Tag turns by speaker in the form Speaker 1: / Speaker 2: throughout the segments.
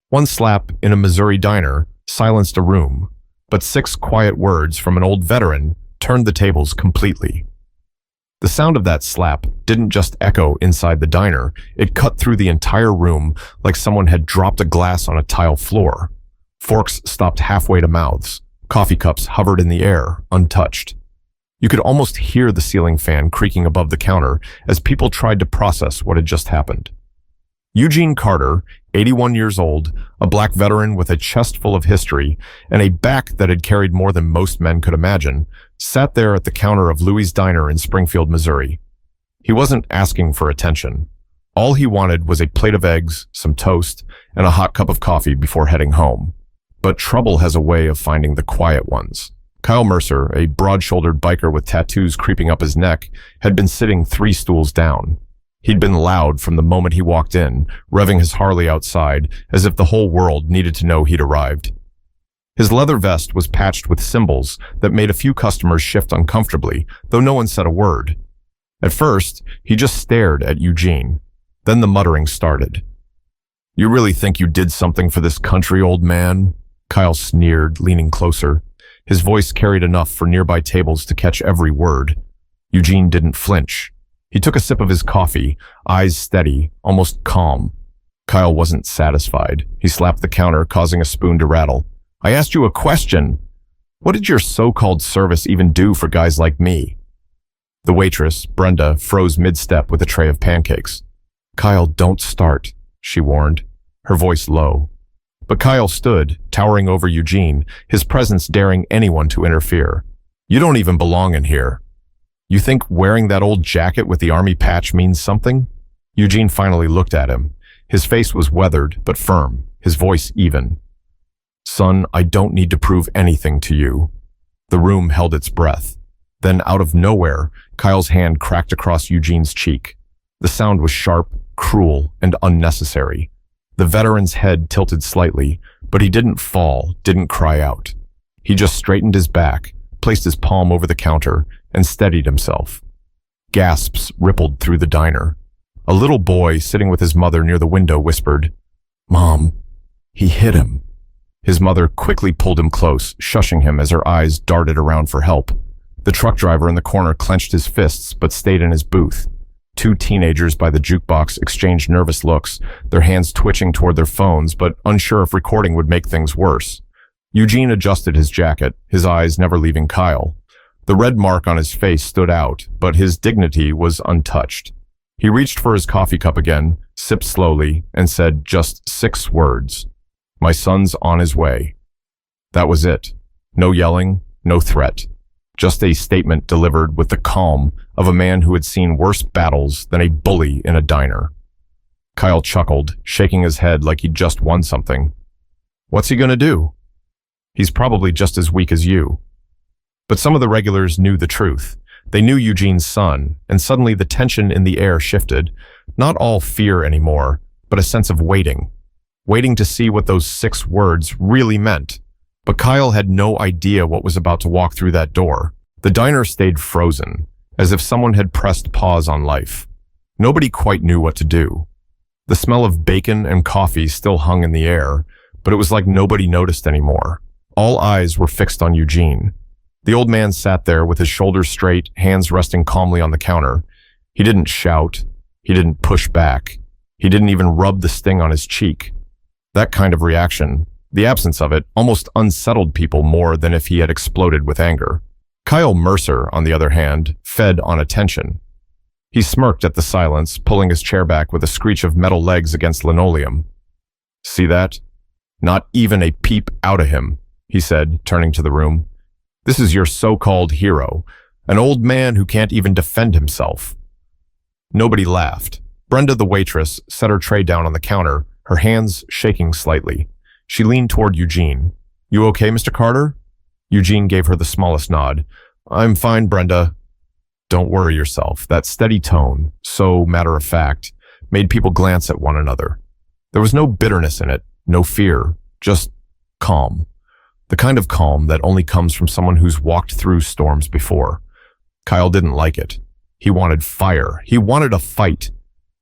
Speaker 1: One slap in a Missouri diner silenced a room, but 6 quiet words from an old veteran turned the tables completely. The sound of that slap didn't just echo inside the diner, it cut through the entire room like someone had dropped a glass on a tile floor. Forks stopped halfway to mouths. Coffee cups hovered in the air, untouched. You could almost hear the ceiling fan creaking above the counter as people tried to process what had just happened. Eugene Carter, 81 years old, a black veteran with a chest full of history and a back that had carried more than most men could imagine, sat there at the counter of Louie's Diner in Springfield, Missouri. He wasn't asking for attention. All he wanted was a plate of eggs, some toast, and a hot cup of coffee before heading home. But trouble has a way of finding the quiet ones. Kyle Mercer, a broad-shouldered biker with tattoos creeping up his neck, had been sitting 3 stools down. He'd been loud from the moment he walked in, revving his Harley outside as if the whole world needed to know he'd arrived. His leather vest was patched with symbols that made a few customers shift uncomfortably, though no one said a word. At first, he just stared at Eugene. Then the muttering started. "You really think you did something for this country, old man?" Kyle sneered, leaning closer. His voice carried enough for nearby tables to catch every word. Eugene didn't flinch. He took a sip of his coffee, eyes steady, almost calm. Kyle wasn't satisfied. He slapped the counter, causing a spoon to rattle. "I asked you a question. What did your so-called service even do for guys like me?" The waitress, Brenda, froze mid-step with a tray of pancakes. "Kyle, don't start," she warned, her voice low. But Kyle stood, towering over Eugene, his presence daring anyone to interfere. "You don't even belong in here. You think wearing that old jacket with the army patch means something?" Eugene finally looked at him. His face was weathered but firm, his voice even. "Son, I don't need to prove anything to you." The room held its breath. Then, out of nowhere, Kyle's hand cracked across Eugene's cheek. The sound was sharp, cruel, and unnecessary. The veteran's head tilted slightly, but he didn't fall, didn't cry out. He just straightened his back, placed his palm over the counter, and steadied himself. Gasps rippled through the diner. A little boy sitting with his mother near the window whispered, "Mom, he hit him." His mother quickly pulled him close, shushing him as her eyes darted around for help. The truck driver in the corner clenched his fists but stayed in his booth. 2 teenagers by the jukebox exchanged nervous looks, their hands twitching toward their phones but unsure if recording would make things worse. Eugene adjusted his jacket, his eyes never leaving Kyle. The red mark on his face stood out, but his dignity was untouched. He reached for his coffee cup again, sipped slowly, and said just 6 words. "My son's on his way." That was it. No yelling, no threat. Just a statement delivered with the calm of a man who had seen worse battles than a bully in a diner. Kyle chuckled, shaking his head like he'd just won something. "What's he gonna do? He's probably just as weak as you." But some of the regulars knew the truth. They knew Eugene's son, and suddenly the tension in the air shifted. Not all fear anymore, but a sense of waiting. Waiting to see what those 6 words really meant. But Kyle had no idea what was about to walk through that door. The diner stayed frozen, as if someone had pressed pause on life. Nobody quite knew what to do. The smell of bacon and coffee still hung in the air, but it was like nobody noticed anymore. All eyes were fixed on Eugene. The old man sat there with his shoulders straight, hands resting calmly on the counter. He didn't shout. He didn't push back. He didn't even rub the sting on his cheek. That kind of reaction, the absence of it, almost unsettled people more than if he had exploded with anger. Kyle Mercer, on the other hand, fed on attention. He smirked at the silence, pulling his chair back with a screech of metal legs against linoleum. "See that? Not even a peep out of him," he said, turning to the room. "This is your so-called hero, an old man who can't even defend himself." Nobody laughed. Brenda, the waitress, set her tray down on the counter, her hands shaking slightly. She leaned toward Eugene. "You okay, Mr. Carter?" Eugene gave her the smallest nod. "I'm fine, Brenda." "Don't worry yourself." That steady tone, so matter-of-fact, made people glance at one another. There was no bitterness in it, no fear, just calm. The kind of calm that only comes from someone who's walked through storms before. Kyle didn't like it. He wanted fire. He wanted a fight.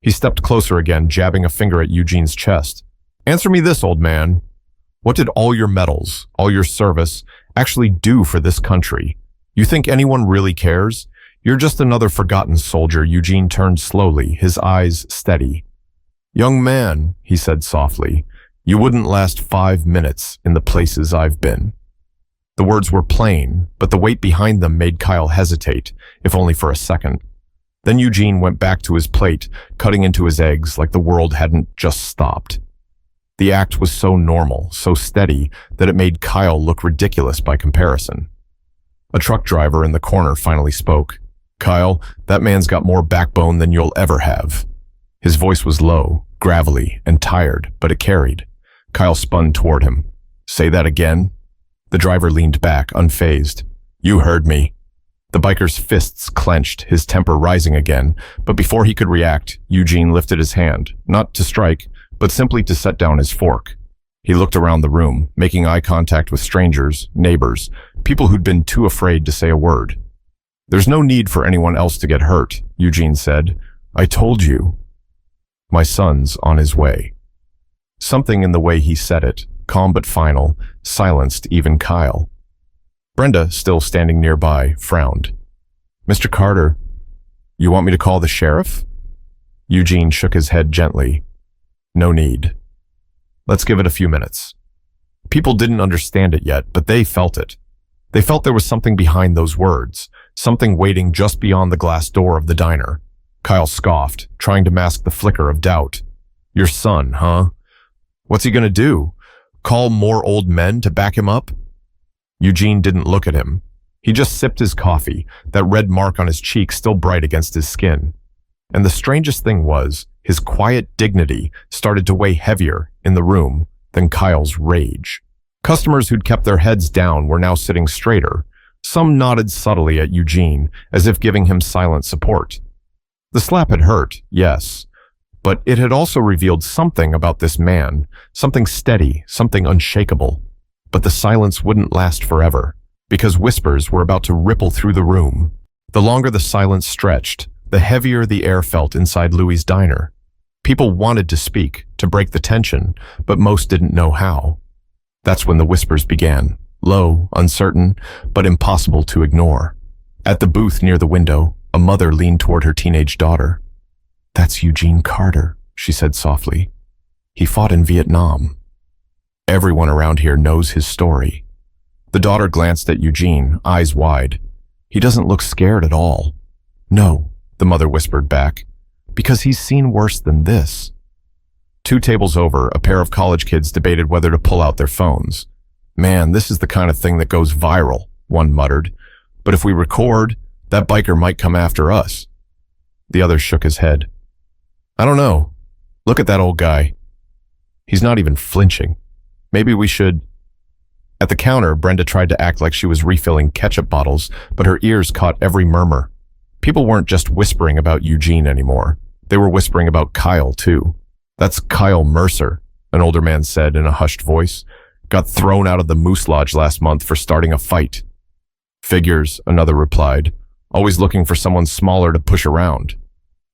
Speaker 1: He stepped closer again, jabbing a finger at Eugene's chest. Answer me this, old man. What did all your medals, all your service, actually do for this country? You think anyone really cares? You're just another forgotten soldier." Eugene turned slowly, his eyes steady. "Young man," he said softly, "you wouldn't last 5 minutes in the places I've been." The words were plain, but the weight behind them made Kyle hesitate, if only for a second. Then Eugene went back to his plate, cutting into his eggs like the world hadn't just stopped. The act was so normal, so steady, that it made Kyle look ridiculous by comparison. A truck driver in the corner finally spoke. "Kyle, that man's got more backbone than you'll ever have." His voice was low, gravelly, and tired, but it carried. Kyle spun toward him. "Say that again?" The driver leaned back, unfazed. "You heard me." The biker's fists clenched, his temper rising again, but before he could react, Eugene lifted his hand, not to strike, but simply to set down his fork. He looked around the room, making eye contact with strangers, neighbors, people who'd been too afraid to say a word. "There's no need for anyone else to get hurt," Eugene said. "I told you. My son's on his way." Something in the way he said it, calm but final, silenced even Kyle. Brenda, still standing nearby, frowned. "Mr. Carter, you want me to call the sheriff?" Eugene shook his head gently. "No need. Let's give it a few minutes." People didn't understand it yet, but they felt it. They felt there was something behind those words, something waiting just beyond the glass door of the diner. Kyle scoffed, trying to mask the flicker of doubt. "Your son, huh? What's he gonna do? Call more old men to back him up?" Eugene didn't look at him. He just sipped his coffee, that red mark on his cheek still bright against his skin. And the strangest thing was, his quiet dignity started to weigh heavier in the room than Kyle's rage. Customers who'd kept their heads down were now sitting straighter. Some nodded subtly at Eugene, as if giving him silent support. The slap had hurt, yes, but it had also revealed something about this man, something steady, something unshakable. But the silence wouldn't last forever, because whispers were about to ripple through the room. The longer the silence stretched, the heavier the air felt inside Louie's diner. People wanted to speak, to break the tension, but most didn't know how. That's when the whispers began, low, uncertain, but impossible to ignore. At the booth near the window, a mother leaned toward her teenage daughter. "That's Eugene Carter," she said softly. "He fought in Vietnam. Everyone around here knows his story." The daughter glanced at Eugene, eyes wide. "He doesn't look scared at all." "No," the mother whispered back, "because he's seen worse than this." 2 tables over, a pair of college kids debated whether to pull out their phones. "Man, this is the kind of thing that goes viral," one muttered. "But if we record, that biker might come after us." The other shook his head. "I don't know. Look at that old guy. He's not even flinching. Maybe we should—" At the counter, Brenda tried to act like she was refilling ketchup bottles, but her ears caught every murmur. People weren't just whispering about Eugene anymore. They were whispering about Kyle, too. "That's Kyle Mercer," an older man said in a hushed voice. "Got thrown out of the Moose Lodge last month for starting a fight." "Figures," another replied. "Always looking for someone smaller to push around."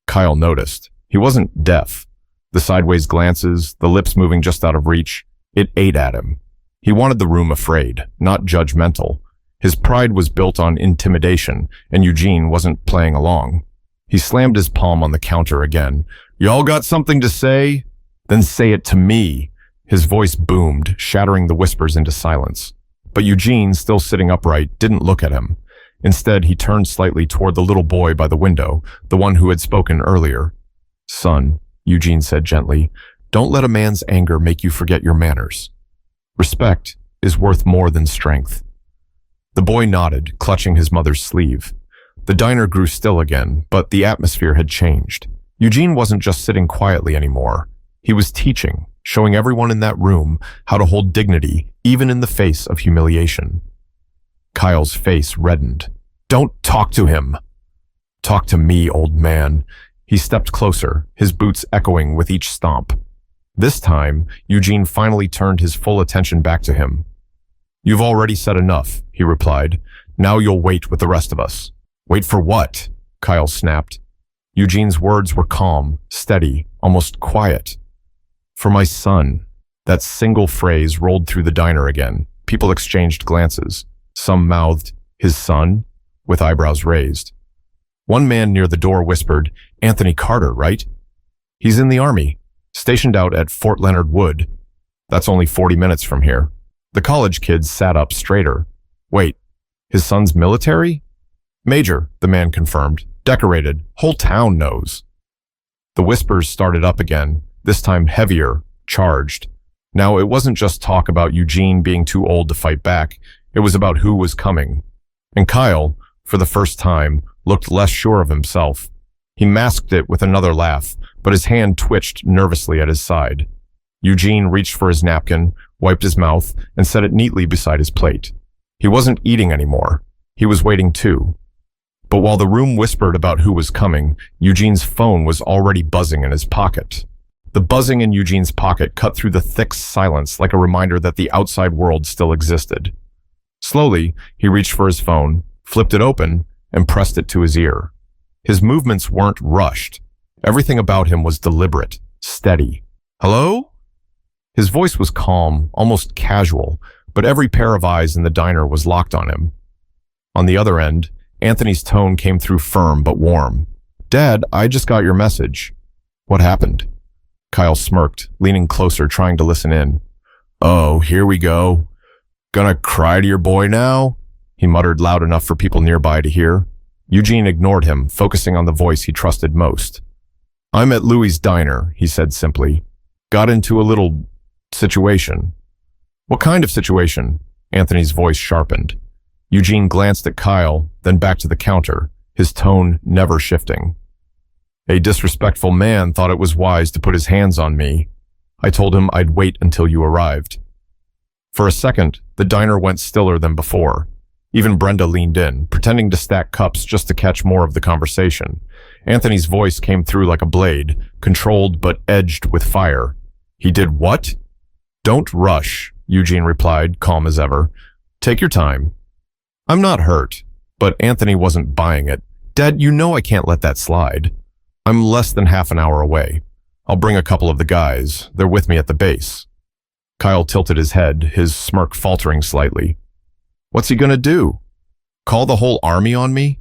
Speaker 1: Kyle noticed. He wasn't deaf. The sideways glances, the lips moving just out of reach, it ate at him. He wanted the room afraid, not judgmental. His pride was built on intimidation, and Eugene wasn't playing along. He slammed his palm on the counter again. "Y'all got something to say? Then say it to me." His voice boomed, shattering the whispers into silence. But Eugene, still sitting upright, didn't look at him. Instead, he turned slightly toward the little boy by the window, the one who had spoken earlier. "Son," Eugene said gently, "don't let a man's anger make you forget your manners. Respect is worth more than strength." The boy nodded, clutching his mother's sleeve. The diner grew still again, but the atmosphere had changed. Eugene wasn't just sitting quietly anymore. He was teaching, showing everyone in that room how to hold dignity, even in the face of humiliation. Kyle's face reddened. "Don't talk to him." "Talk to me, old man." He stepped closer, his boots echoing with each stomp. This time, Eugene finally turned his full attention back to him. "You've already said enough," he replied. "Now you'll wait with the rest of us." "Wait for what?" Kyle snapped. Eugene's words were calm, steady, almost quiet. "For my son," That single phrase rolled through the diner again. People exchanged glances. Some mouthed, "His son?" with eyebrows raised. One man near the door whispered, "Anthony Carter, right? He's in the army, stationed out at Fort Leonard Wood. That's only 40 minutes from here." The college kids sat up straighter. "Wait, his son's military?" "Major," the man confirmed. "Decorated. Whole town knows." The whispers started up again, this time heavier, charged. Now, it wasn't just talk about Eugene being too old to fight back. It was about who was coming. And Kyle, for the first time, looked less sure of himself. He masked it with another laugh, but his hand twitched nervously at his side. Eugene reached for his napkin, wiped his mouth, and set it neatly beside his plate. He wasn't eating anymore. He was waiting too. But while the room whispered about who was coming, Eugene's phone was already buzzing in his pocket. The buzzing in Eugene's pocket cut through the thick silence like a reminder that the outside world still existed. Slowly, he reached for his phone, flipped it open, and pressed it to his ear. His movements weren't rushed. Everything about him was deliberate, steady. "Hello?" His voice was calm, almost casual, but every pair of eyes in the diner was locked on him. On the other end, Anthony's tone came through firm but warm. "Dad, I just got your message." "What happened?" Kyle smirked, leaning closer, trying to listen in. "Oh, here we go. Gonna cry to your boy now?" He muttered loud enough for people nearby to hear. Eugene ignored him, focusing on the voice he trusted most. "I'm at Louie's diner," he said simply. "Got into a little situation." "What kind of situation?" Anthony's voice sharpened. Eugene glanced at Kyle, then back to the counter, his tone never shifting. "A disrespectful man thought it was wise to put his hands on me. I told him I'd wait until you arrived." For a second, the diner went stiller than before. Even Brenda leaned in, pretending to stack cups just to catch more of the conversation. Anthony's voice came through like a blade, controlled but edged with fire. "He did what?" "Don't rush," Eugene replied, calm as ever. "Take your time." "I'm not hurt." But Anthony wasn't buying it. "Dad, you know I can't let that slide. I'm less than half an hour away. I'll bring a couple of the guys. They're with me at the base." Kyle tilted his head, his smirk faltering slightly. "What's he gonna do? Call the whole army on me?"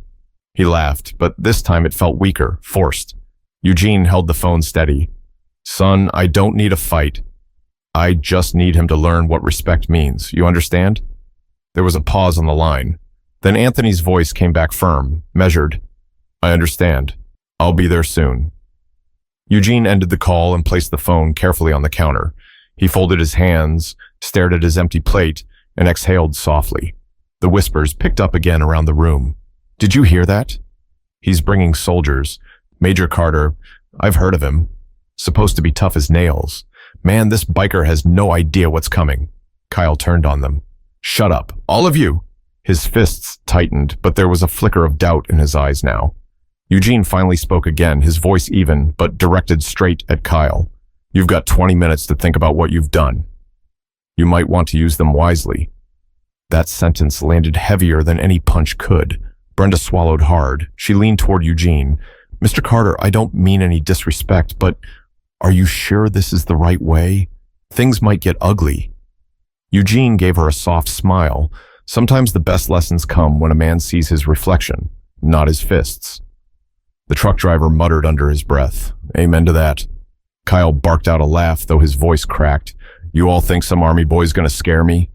Speaker 1: He laughed, but this time it felt weaker, forced. Eugene held the phone steady. "Son, I don't need a fight. I just need him to learn what respect means. You understand?" There was a pause on the line. Then Anthony's voice came back firm, measured. "I understand. I'll be there soon." Eugene ended the call and placed the phone carefully on the counter. He folded his hands, stared at his empty plate, and exhaled softly. The whispers picked up again around the room. "Did you hear that?" "He's bringing soldiers. Major Carter, I've heard of him. Supposed to be tough as nails. Man, this biker has no idea what's coming." Kyle turned on them. "Shut up, all of you." His fists tightened, but there was a flicker of doubt in his eyes now. Eugene finally spoke again, his voice even, but directed straight at Kyle. "You've got 20 minutes to think about what you've done. You might want to use them wisely." That sentence landed heavier than any punch could. Brenda swallowed hard. She leaned toward Eugene. "Mr. Carter, I don't mean any disrespect, but are you sure this is the right way? Things might get ugly." Eugene gave her a soft smile. Sometimes the best lessons come when a man sees his reflection, not his fists. The truck driver muttered under his breath. "Amen to that." Kyle barked out a laugh, though his voice cracked. "You all think some army boy's gonna scare me?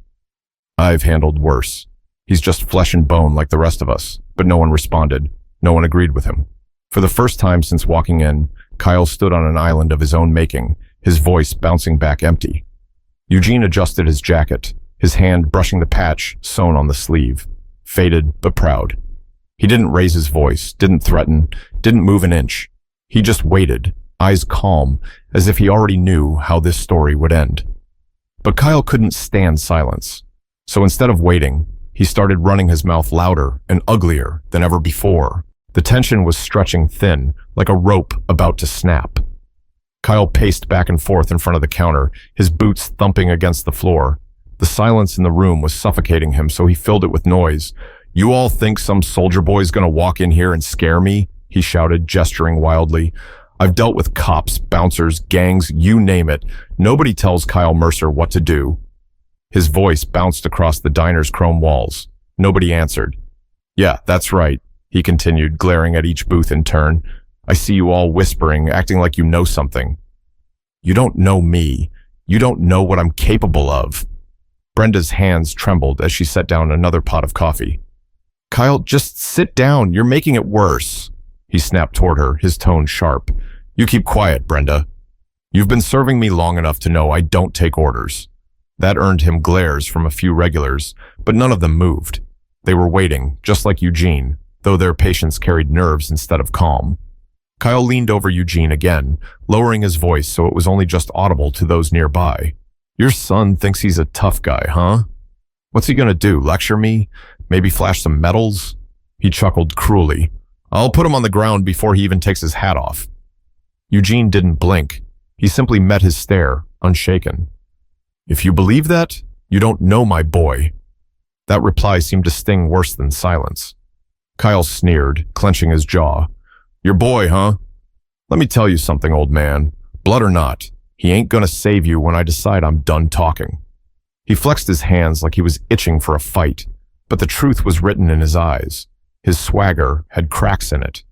Speaker 1: I've handled worse. He's just flesh and bone like the rest of us." But no one responded. No one agreed with him. For the first time since walking in, Kyle stood on an island of his own making, his voice bouncing back empty. Eugene adjusted his jacket, his hand brushing the patch sewn on the sleeve, faded but proud. He didn't raise his voice, didn't threaten, didn't move an inch. He just waited, eyes calm, as if he already knew how this story would end. But Kyle couldn't stand silence. So instead of waiting, he started running his mouth louder and uglier than ever before. The tension was stretching thin, like a rope about to snap. Kyle paced back and forth in front of the counter, his boots thumping against the floor. The silence in the room was suffocating him, so he filled it with noise. "You all think some soldier boy's gonna walk in here and scare me?" he shouted, gesturing wildly. I've dealt with cops, bouncers, gangs, you name it. Nobody tells Kyle Mercer what to do. His voice bounced across the diner's chrome walls. Nobody answered. Yeah, that's right, he continued, glaring at each booth in turn. I see you all whispering, acting like you know something. You don't know me. You don't know what I'm capable of. Brenda's hands trembled as she set down another pot of coffee. Kyle, just sit down. You're making it worse. He snapped toward her, his tone sharp. You keep quiet, Brenda. You've been serving me long enough to know I don't take orders. That earned him glares from a few regulars, but none of them moved. They were waiting, just like Eugene, though their patience carried nerves instead of calm. Kyle leaned over Eugene again, lowering his voice so it was only just audible to those nearby. Your son thinks he's a tough guy, huh? What's he gonna do, lecture me? Maybe flash some medals? He chuckled cruelly. I'll put him on the ground before he even takes his hat off. Eugene didn't blink. He simply met his stare, unshaken. If you believe that, you don't know my boy. That reply seemed to sting worse than silence. Kyle sneered, clenching his jaw. Your boy, huh? Let me tell you something, old man. Blood or not, he ain't gonna save you when I decide I'm done talking. He flexed his hands like he was itching for a fight, but the truth was written in his eyes. His swagger had cracks in it.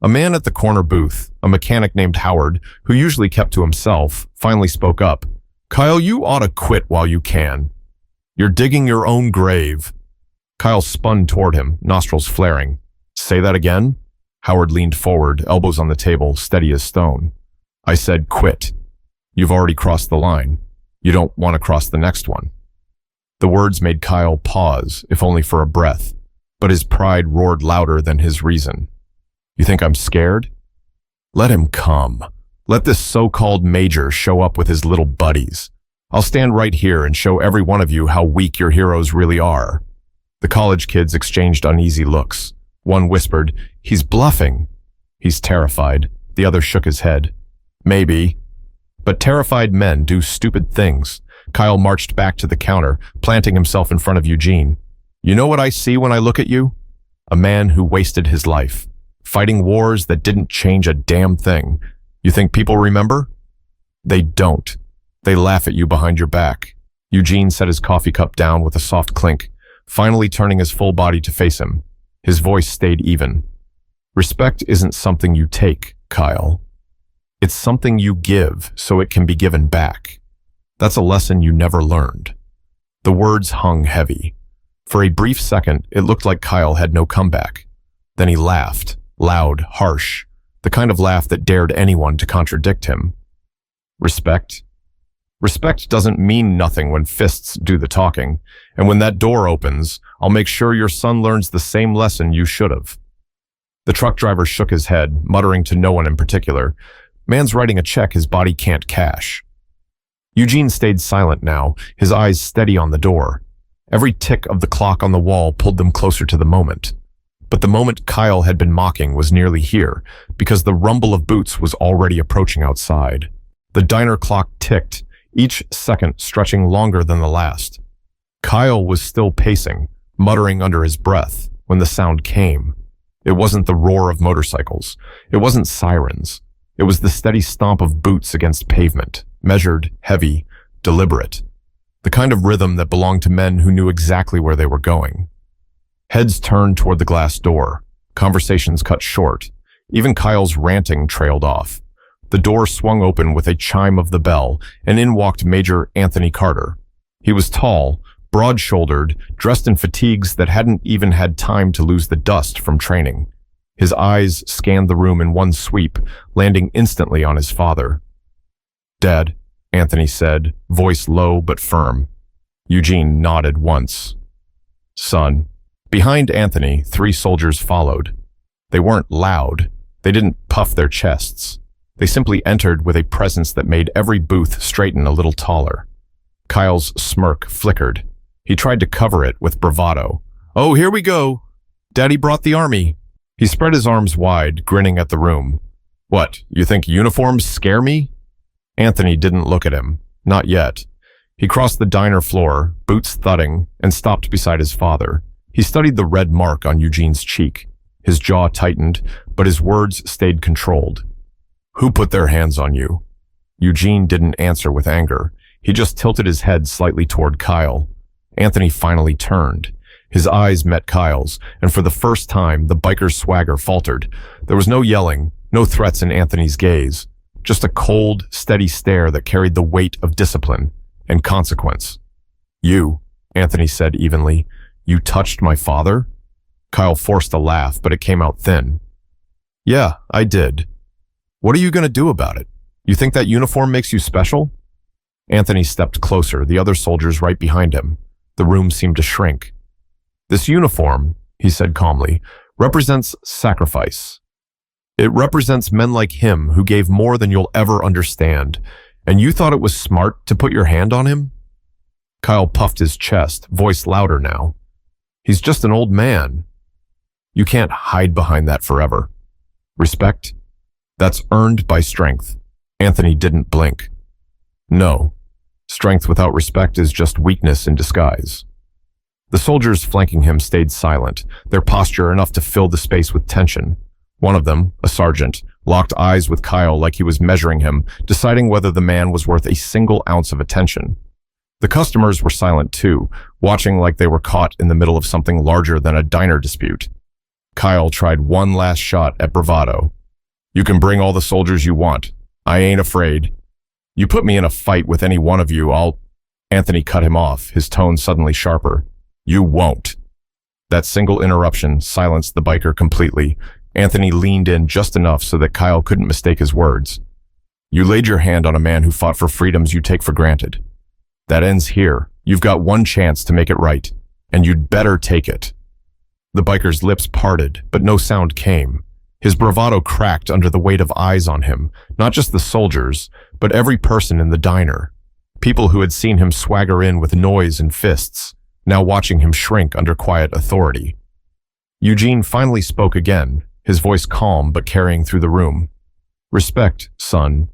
Speaker 1: A man at the corner booth, a mechanic named Howard, who usually kept to himself, finally spoke up. Kyle, you ought to quit while you can. You're digging your own grave. Kyle spun toward him, nostrils flaring. Say that again? Howard leaned forward, elbows on the table, steady as stone. I said quit. You've already crossed the line. You don't want to cross the next one. The words made Kyle pause, if only for a breath, but his pride roared louder than his reason. You think I'm scared? Let him come. Let this so-called major show up with his little buddies. I'll stand right here and show every one of you how weak your heroes really are. The college kids exchanged uneasy looks. One whispered, he's bluffing. He's terrified. The other shook his head. Maybe. But terrified men do stupid things. Kyle marched back to the counter, planting himself in front of Eugene. You know what I see when I look at you? A man who wasted his life, fighting wars that didn't change a damn thing. You think people remember? They don't. They laugh at you behind your back. Eugene set his coffee cup down with a soft clink, finally turning his full body to face him. His voice stayed even. Respect isn't something you take, Kyle. It's something you give so it can be given back. That's a lesson you never learned. The words hung heavy. For a brief second, it looked like Kyle had no comeback. Then he laughed, loud, harsh, the kind of laugh that dared anyone to contradict him. Respect? Respect doesn't mean nothing when fists do the talking, and when that door opens, I'll make sure your son learns the same lesson you should have. The truck driver shook his head, muttering to no one in particular. Man's writing a check his body can't cash. Eugene stayed silent now, his eyes steady on the door. Every tick of the clock on the wall pulled them closer to the moment. But the moment Kyle had been mocking was nearly here, because the rumble of boots was already approaching outside. The diner clock ticked, each second stretching longer than the last. Kyle was still pacing, muttering under his breath, when the sound came. It wasn't the roar of motorcycles. It wasn't sirens. It was the steady stomp of boots against pavement, measured, heavy, deliberate. The kind of rhythm that belonged to men who knew exactly where they were going. Heads turned toward the glass door. Conversations cut short. Even Kyle's ranting trailed off. The door swung open with a chime of the bell, and in walked Major Anthony Carter. He was tall, broad-shouldered, dressed in fatigues that hadn't even had time to lose the dust from training. His eyes scanned the room in one sweep, landing instantly on his father. Dad, Anthony said, voice low but firm. Eugene nodded once. Son. Behind Anthony, 3 soldiers followed. They weren't loud. They didn't puff their chests. They simply entered with a presence that made every booth straighten a little taller. Kyle's smirk flickered. He tried to cover it with bravado. Oh, here we go. Daddy brought the army. He spread his arms wide, grinning at the room. What, you think uniforms scare me? Anthony didn't look at him. Not yet. He crossed the diner floor, boots thudding, and stopped beside his father. He studied the red mark on Eugene's cheek. His jaw tightened, but his words stayed controlled. Who put their hands on you? Eugene didn't answer with anger. He just tilted his head slightly toward Kyle. Anthony finally turned. His eyes met Kyle's, and for the first time, the biker's swagger faltered. There was no yelling, no threats in Anthony's gaze, just a cold, steady stare that carried the weight of discipline and consequence. You, Anthony said evenly, you touched my father? Kyle forced a laugh, but it came out thin. Yeah, I did. What are you going to do about it? You think that uniform makes you special? Anthony stepped closer, the other soldiers right behind him. The room seemed to shrink. This uniform, he said calmly, represents sacrifice. It represents men like him who gave more than you'll ever understand. And you thought it was smart to put your hand on him? Kyle puffed his chest, voice louder now. He's just an old man. You can't hide behind that forever. Respect? That's earned by strength. Anthony didn't blink. No. Strength without respect is just weakness in disguise. The soldiers flanking him stayed silent, their posture enough to fill the space with tension. One of them, a sergeant, locked eyes with Kyle like he was measuring him, deciding whether the man was worth a single ounce of attention. The customers were silent too, watching like they were caught in the middle of something larger than a diner dispute. Kyle tried one last shot at bravado. You can bring all the soldiers you want. I ain't afraid. You put me in a fight with any one of you, Anthony cut him off, his tone suddenly sharper. You won't. That single interruption silenced the biker completely. Anthony leaned in just enough so that Kyle couldn't mistake his words. You laid your hand on a man who fought for freedoms you take for granted. That ends here. You've got one chance to make it right, and you'd better take it. The biker's lips parted, but no sound came. His bravado cracked under the weight of eyes on him, not just the soldiers, but every person in the diner. People who had seen him swagger in with noise and fists, now watching him shrink under quiet authority. Eugene finally spoke again, his voice calm but carrying through the room. Respect, son.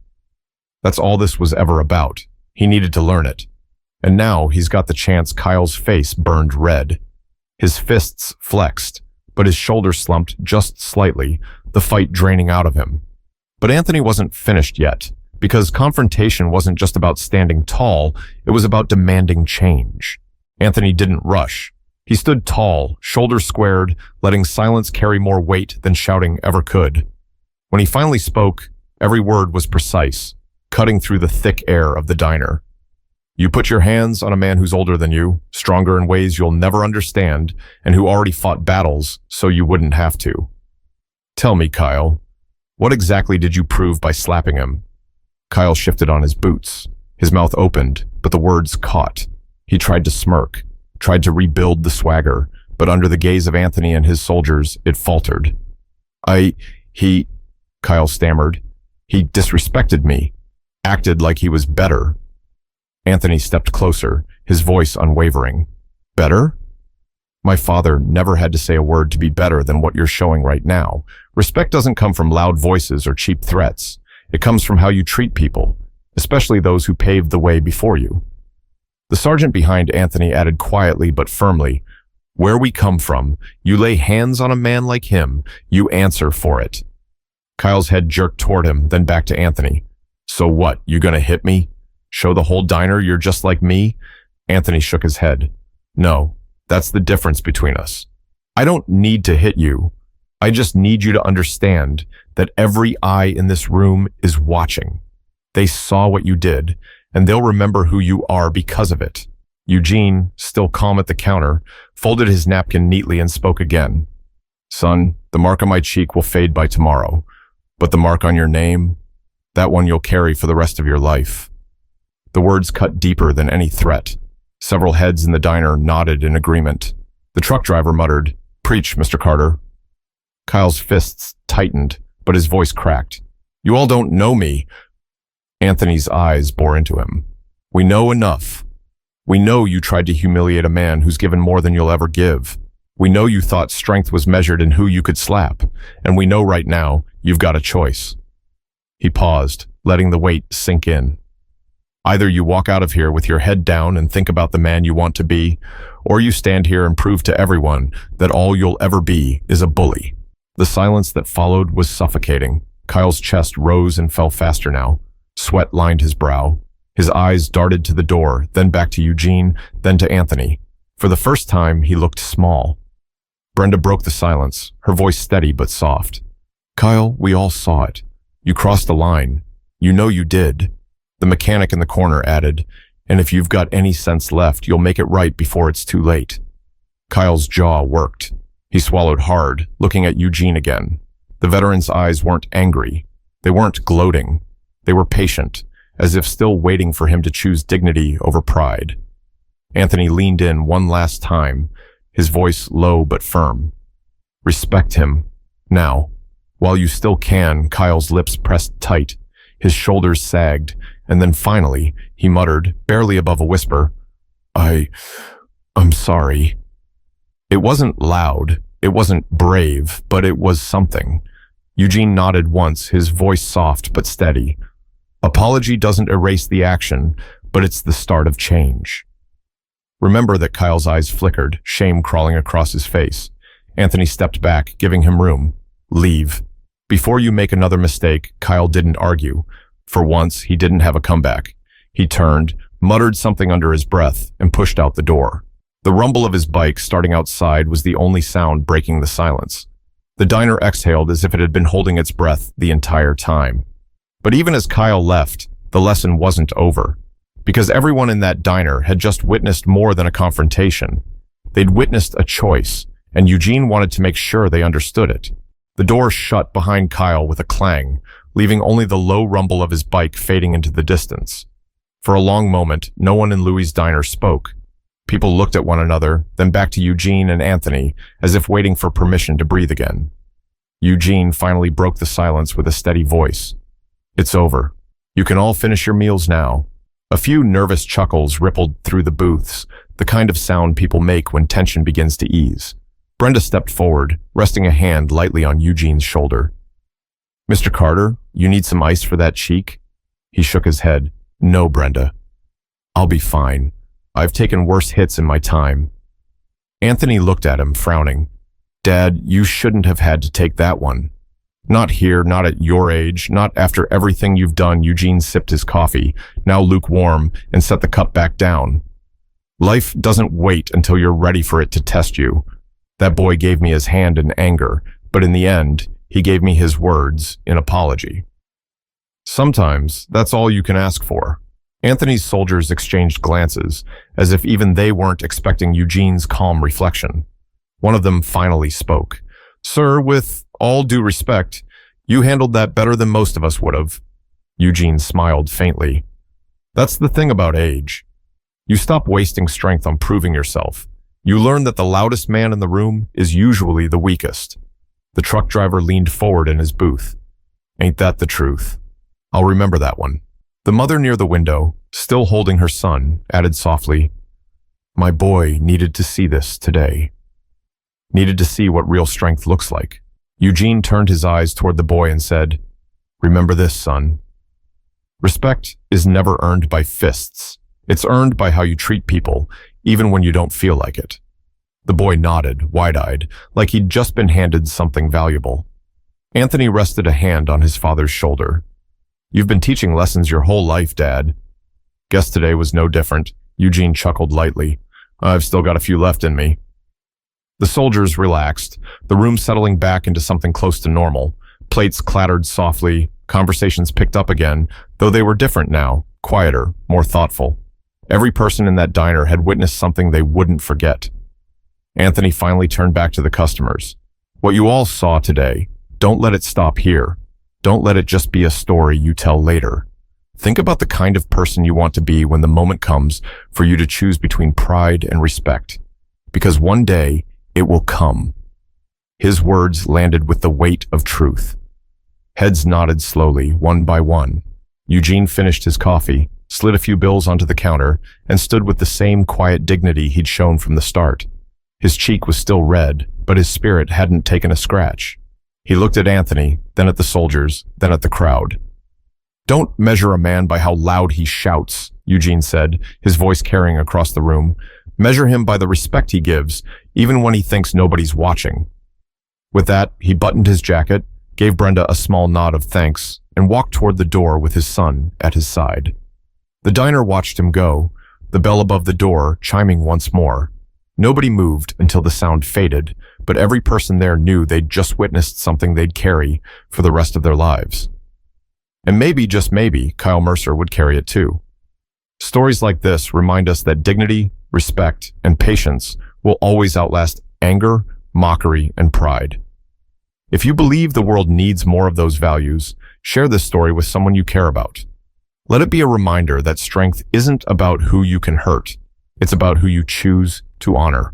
Speaker 1: That's all this was ever about. He needed to learn it. And now he's got the chance. Kyle's face burned red. His fists flexed, but his shoulders slumped just slightly, the fight draining out of him. But Anthony wasn't finished yet, because confrontation wasn't just about standing tall, it was about demanding change. Anthony didn't rush. He stood tall, shoulders squared, letting silence carry more weight than shouting ever could. When he finally spoke, every word was precise, cutting through the thick air of the diner. You put your hands on a man who's older than you, stronger in ways you'll never understand, and who already fought battles so you wouldn't have to. Tell me, Kyle, what exactly did you prove by slapping him? Kyle shifted on his boots. His mouth opened, but the words caught. He tried to smirk, tried to rebuild the swagger, but under the gaze of Anthony and his soldiers, it faltered. Kyle stammered. He disrespected me, acted like he was better. Anthony stepped closer, his voice unwavering. Better? My father never had to say a word to be better than what you're showing right now. Respect doesn't come from loud voices or cheap threats. It comes from how you treat people, especially those who paved the way before you. The sergeant behind Anthony added quietly but firmly, Where we come from, you lay hands on a man like him, you answer for it. Kyle's head jerked toward him, then back to Anthony. So what, you gonna hit me? Show the whole diner you're just like me? Anthony shook his head. No, that's the difference between us. I don't need to hit you. I just need you to understand that every eye in this room is watching. They saw what you did, and they'll remember who you are because of it. Eugene, still calm at the counter, folded his napkin neatly and spoke again. Son, the mark on my cheek will fade by tomorrow, but the mark on your name, that one you'll carry for the rest of your life. The words cut deeper than any threat. Several heads in the diner nodded in agreement. The truck driver muttered, Preach, Mr. Carter. Kyle's fists tightened, but his voice cracked. You all don't know me. Anthony's eyes bore into him. We know enough. We know you tried to humiliate a man who's given more than you'll ever give. We know you thought strength was measured in who you could slap, and we know right now you've got a choice. He paused, letting the weight sink in. Either you walk out of here with your head down and think about the man you want to be, or you stand here and prove to everyone that all you'll ever be is a bully. The silence that followed was suffocating. Kyle's chest rose and fell faster now. Sweat lined his brow. His eyes darted to the door, then back to Eugene, then to Anthony. For the first time, he looked small. Brenda broke the silence, her voice steady but soft. Kyle, we all saw it. You crossed the line. You know you did. The mechanic in the corner added, and if you've got any sense left, you'll make it right before it's too late. Kyle's jaw worked. He swallowed hard, looking at Eugene again. The veteran's eyes weren't angry. They weren't gloating. They were patient, as if still waiting for him to choose dignity over pride. Anthony leaned in one last time, his voice low but firm. Respect him. Now. While you still can, Kyle's lips pressed tight. His shoulders sagged, and then finally, he muttered, barely above a whisper, I'm sorry. It wasn't loud, it wasn't brave, but it was something. Eugene nodded once, his voice soft but steady. Apology doesn't erase the action, but it's the start of change. Remember that Kyle's eyes flickered, shame crawling across his face. Anthony stepped back, giving him room. Leave. Before you make another mistake, Kyle didn't argue. For once, he didn't have a comeback. He turned, muttered something under his breath, and pushed out the door. The rumble of his bike starting outside was the only sound breaking the silence. The diner exhaled as if it had been holding its breath the entire time. But even as Kyle left, the lesson wasn't over. Because everyone in that diner had just witnessed more than a confrontation. They'd witnessed a choice, and Eugene wanted to make sure they understood it. The door shut behind Kyle with a clang, leaving only the low rumble of his bike fading into the distance. For a long moment, no one in Louie's diner spoke. People looked at one another, then back to Eugene and Anthony, as if waiting for permission to breathe again. Eugene finally broke the silence with a steady voice. It's over. You can all finish your meals now. A few nervous chuckles rippled through the booths, the kind of sound people make when tension begins to ease. Brenda stepped forward, resting a hand lightly on Eugene's shoulder. Mr. Carter, you need some ice for that cheek? He shook his head. No, Brenda. I'll be fine. I've taken worse hits in my time. Anthony looked at him, frowning. Dad, you shouldn't have had to take that one. Not here, not at your age, not after everything you've done. Eugene sipped his coffee, now lukewarm, and set the cup back down. Life doesn't wait until you're ready for it to test you. That boy gave me his hand in anger, but in the end, he gave me his words in apology. Sometimes, that's all you can ask for. Anthony's soldiers exchanged glances, as if even they weren't expecting Eugene's calm reflection. One of them finally spoke. Sir, with all due respect, you handled that better than most of us would have. Eugene smiled faintly. That's the thing about age. You stop wasting strength on proving yourself. You learn that the loudest man in the room is usually the weakest. The truck driver leaned forward in his booth. Ain't that the truth? I'll remember that one. The mother near the window, still holding her son, added softly, My boy needed to see this today. Needed to see what real strength looks like. Eugene turned his eyes toward the boy and said, Remember this, son. Respect is never earned by fists. It's earned by how you treat people, even when you don't feel like it. The boy nodded, wide-eyed, like he'd just been handed something valuable. Anthony rested a hand on his father's shoulder. You've been teaching lessons your whole life, Dad. Guess today was no different. Eugene chuckled lightly. I've still got a few left in me. The soldiers relaxed, the room settling back into something close to normal. Plates clattered softly, conversations picked up again, though they were different now, quieter, more thoughtful. Every person in that diner had witnessed something they wouldn't forget. Anthony finally turned back to the customers. What you all saw today, don't let it stop here. Don't let it just be a story you tell later. Think about the kind of person you want to be when the moment comes for you to choose between pride and respect. Because one day, it will come. His words landed with the weight of truth. Heads nodded slowly, one by one. Eugene finished his coffee, slid a few bills onto the counter, and stood with the same quiet dignity he'd shown from the start. His cheek was still red, but his spirit hadn't taken a scratch. He looked at Anthony, then at the soldiers, then at the crowd. Don't measure a man by how loud he shouts, Eugene said, his voice carrying across the room. Measure him by the respect he gives, even when he thinks nobody's watching. With that, he buttoned his jacket, gave Brenda a small nod of thanks, and walked toward the door with his son at his side. The diner watched him go, the bell above the door chiming once more. Nobody moved until the sound faded, but every person there knew they'd just witnessed something they'd carry for the rest of their lives. And maybe, just maybe, Kyle Mercer would carry it too. Stories like this remind us that dignity, respect, and patience will always outlast anger, mockery, and pride. If you believe the world needs more of those values, share this story with someone you care about. Let it be a reminder that strength isn't about who you can hurt. It's about who you choose to honor.